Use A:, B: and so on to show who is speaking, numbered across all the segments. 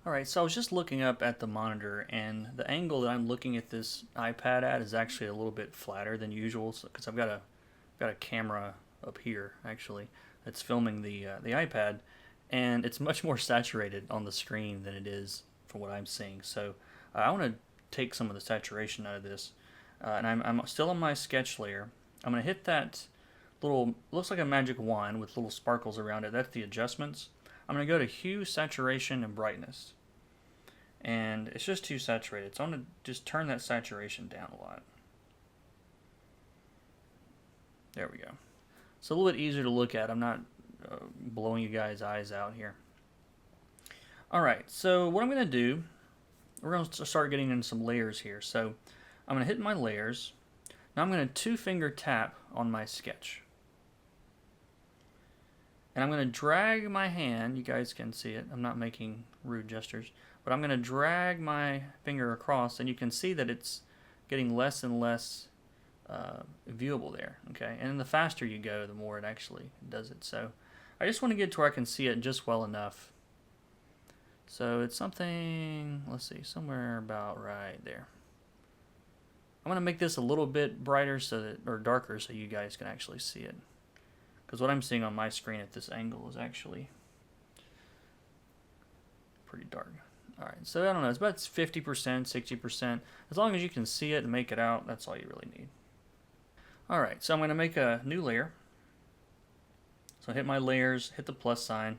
A: Alright, so I was just looking up at the monitor, and the angle that I'm looking at this iPad at is actually a little bit flatter than usual, because I've got a camera up here actually that's filming the iPad, and it's much more saturated on the screen than it is from what I'm seeing. So I want to take some of the saturation out of this, and I'm still on my sketch layer. I'm going to hit that little, looks like a magic wand with little sparkles around it. That's the adjustments. I'm going to go to hue, saturation, and brightness. And it's just too saturated. So I'm going to just turn that saturation down a lot. There we go. It's a little bit easier to look at. I'm not blowing you guys' eyes out here. Alright, so what I'm going to do, we're going to start getting in some layers here. So I'm going to hit my layers. Now I'm going to two-finger tap on my sketch. And I'm going to drag my hand, you guys can see it, I'm not making rude gestures, but I'm going to drag my finger across, and you can see that it's getting less and less viewable there, okay? And the faster you go, the more it actually does it. So I just want to get to where I can see it just well enough. So it's something, let's see, somewhere about right there. I'm going to make this a little bit brighter so that, or darker, so you guys can actually see it. Because what I'm seeing on my screen at this angle is actually pretty dark. Alright, so I don't know, it's about 50%, 60%. As long as you can see it and make it out, that's all you really need. Alright, so I'm going to make a new layer. So hit my layers, hit the plus sign.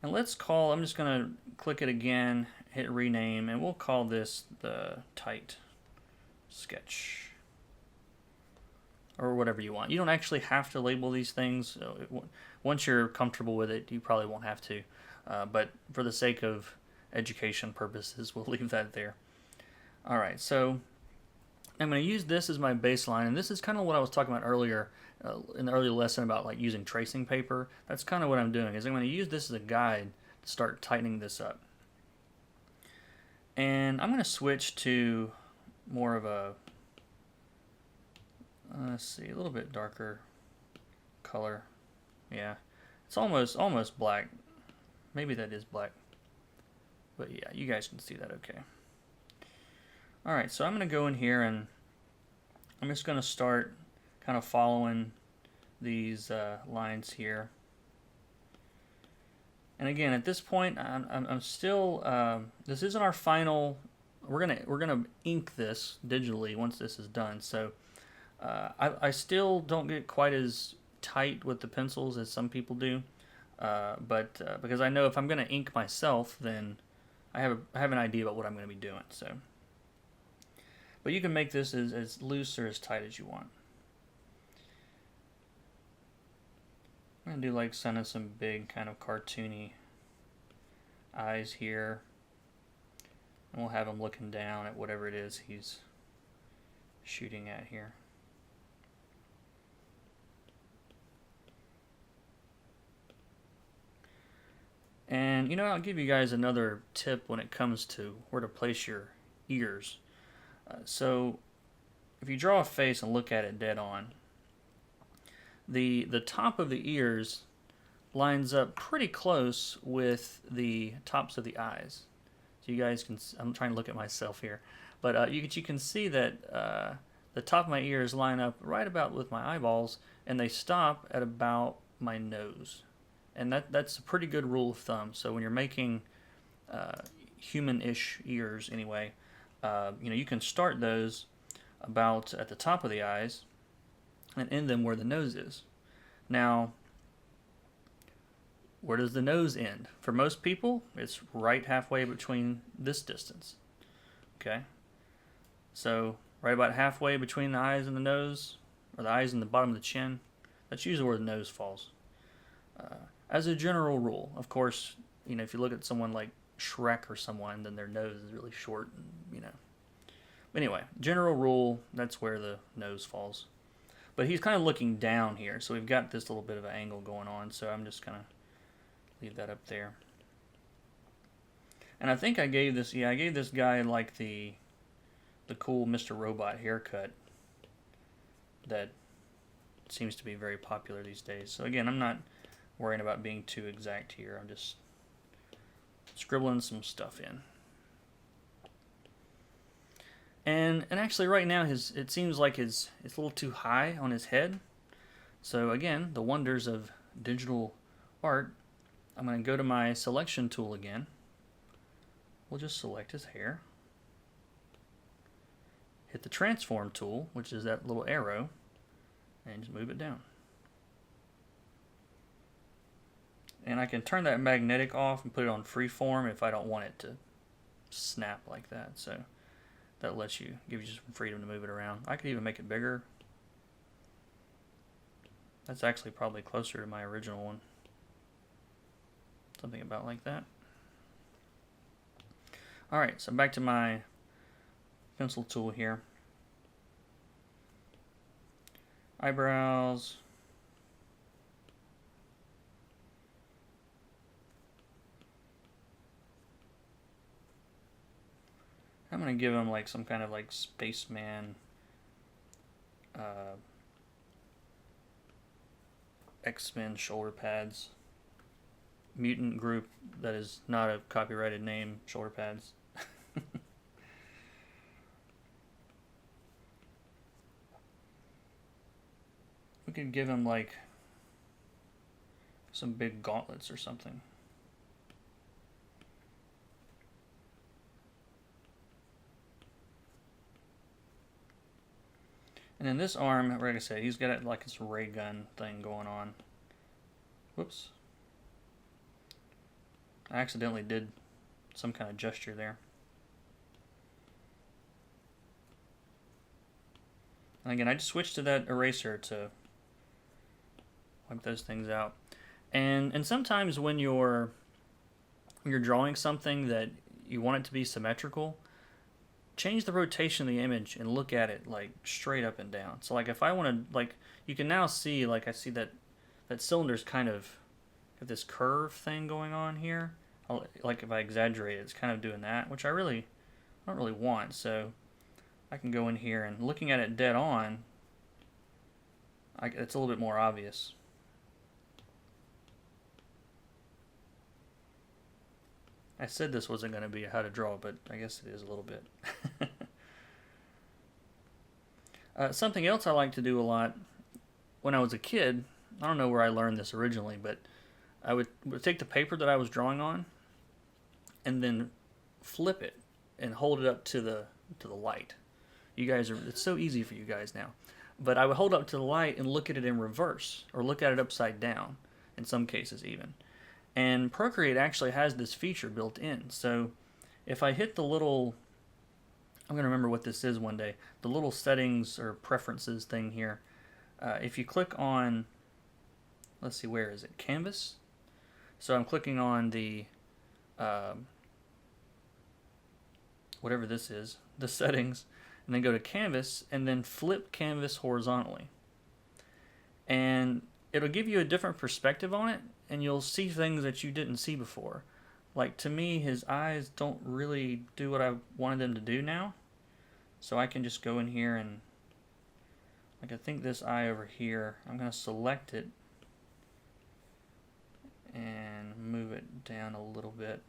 A: And let's call, I'm just going to click it again, hit rename, and we'll call this the tight sketch. Or whatever you want. You don't actually have to label these things. So once you're comfortable with it, you probably won't have to. But for the sake of education purposes, we'll leave that there. Alright, so I'm going to use this as my baseline, and this is kind of what I was talking about earlier in the earlier lesson about like using tracing paper. That's kind of what I'm doing, is I'm going to use this as a guide to start tightening this up. And I'm going to switch to more of a, let's see, a little bit darker color. Yeah, it's almost black. Maybe that is black. But yeah, you guys can see that okay. Alright, so I'm going to go in here and I'm just going to start kind of following these lines here. And again, at this point, I'm still, this isn't our final, we're gonna ink this digitally once this is done. So I still don't get quite as tight with the pencils as some people do, but because I know if I'm going to ink myself, then I have an idea about what I'm going to be doing. So, but you can make this as loose or as tight as you want. I'm going to do like some big kind of cartoony eyes here, and we'll have him looking down at whatever it is he's shooting at here. And you know, I'll give you guys another tip when it comes to where to place your ears. So if you draw a face and look at it dead on, the top of the ears lines up pretty close with the tops of the eyes. So you guys can, I'm trying to look at myself here, but you can see that the top of my ears line up right about with my eyeballs, and they stop at about my nose. And that's a pretty good rule of thumb. So when you're making human-ish ears anyway, you know, you can start those about at the top of the eyes and end them where the nose is. Now, where does the nose end? For most people, it's right halfway between this distance. Okay? So right about halfway between the eyes and the nose, or the eyes and the bottom of the chin, that's usually where the nose falls. As a general rule, of course, you know, if you look at someone like Shrek or someone, then their nose is really short, and, you know. But anyway, general rule, that's where the nose falls. But he's kind of looking down here, so we've got this little bit of an angle going on, so I'm just going to leave that up there. And I think I gave this, I gave this guy like the cool Mr. Robot haircut that seems to be very popular these days. So again, I'm not worrying about being too exact here. I'm just scribbling some stuff in. And actually right now it seems like it's a little too high on his head. So again, the wonders of digital art. I'm going to go to my selection tool again. We'll just select his hair. Hit the transform tool, which is that little arrow, and just move it down. And I can turn that magnetic off and put it on freeform if I don't want it to snap like that. So that lets you, give you some freedom to move it around. I could even make it bigger. That's actually probably closer to my original one. Something about like that. Alright, so back to my pencil tool here. Eyebrows. I'm going to give him like some kind of like spaceman X-Men shoulder pads. Mutant group that is not a copyrighted name, shoulder pads. We could give him like some big gauntlets or something. And then this arm, like I said, he's got like this ray gun thing going on. Whoops. I accidentally did some kind of gesture there. And again, I just switched to that eraser to wipe those things out. And sometimes when you're drawing something that you want it to be symmetrical, change the rotation of the image and look at it like straight up and down. So like if I want to, like, you can now see, like I see that cylinder's kind of got this curve thing going on here. Like if I exaggerate it, it's kind of doing that, which I don't really want. So I can go in here and looking at it dead on, it's a little bit more obvious. I said this wasn't going to be how to draw, but I guess it is a little bit. Something else I like to do a lot when I was a kid, I don't know where I learned this originally, but I would take the paper that I was drawing on and then flip it and hold it up to the light. You guys it's so easy for you guys now. But I would hold it up to the light and look at it in reverse, or look at it upside down, in some cases even. And Procreate actually has this feature built in. So if I hit the little, I'm going to remember what this is one day, the little settings or preferences thing here. If you click on, let's see, where is it? Canvas. So I'm clicking on the, whatever this is, the settings, and then go to canvas and then flip canvas horizontally. And it'll give you a different perspective on it, and you'll see things that you didn't see before. Like, to me, his eyes don't really do what I wanted them to do now. So I can just go in here and, like, I think this eye over here, I'm going to select it and move it down a little bit.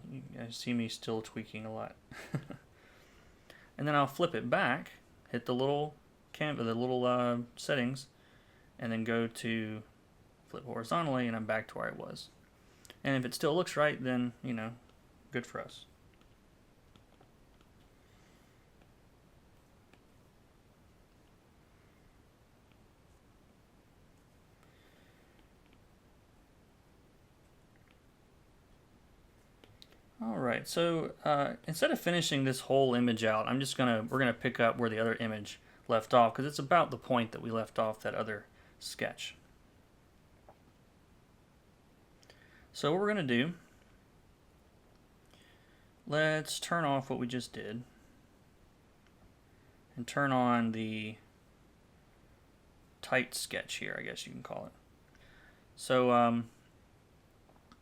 A: You guys see me still tweaking a lot. And then I'll flip it back, hit the little settings, and then go to flip horizontally, and I'm back to where I was. And if it still looks right, then, you know, good for us. Alright, so instead of finishing this whole image out, we're gonna pick up where the other image left off, because it's about the point that we left off that other sketch. So what we're gonna do, let's turn off what we just did and turn on the tight sketch here, I guess you can call it. So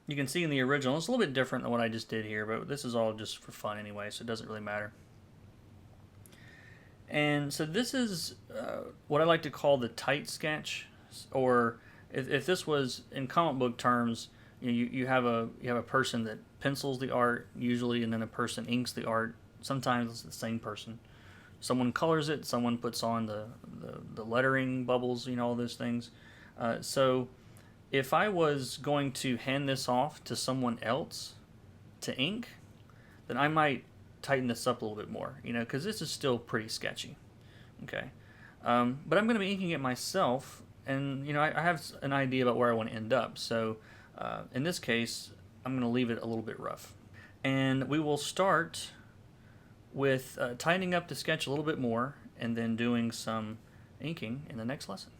A: You can see in the original, it's a little bit different than what I just did here, but this is all just for fun anyway, so it doesn't really matter. And so this is what I like to call the tight sketch, or if this was in comic book terms, you have a person that pencils the art usually, and then a person inks the art. Sometimes it's the same person. Someone colors it, someone puts on the lettering bubbles, all those things. So if I was going to hand this off to someone else to ink, then I might tighten this up a little bit more, because this is still pretty sketchy. Okay, but I'm going to be inking it myself, and I have an idea about where I want to end up. So in this case, I'm going to leave it a little bit rough, and we will start with tightening up the sketch a little bit more, and then doing some inking in the next lesson.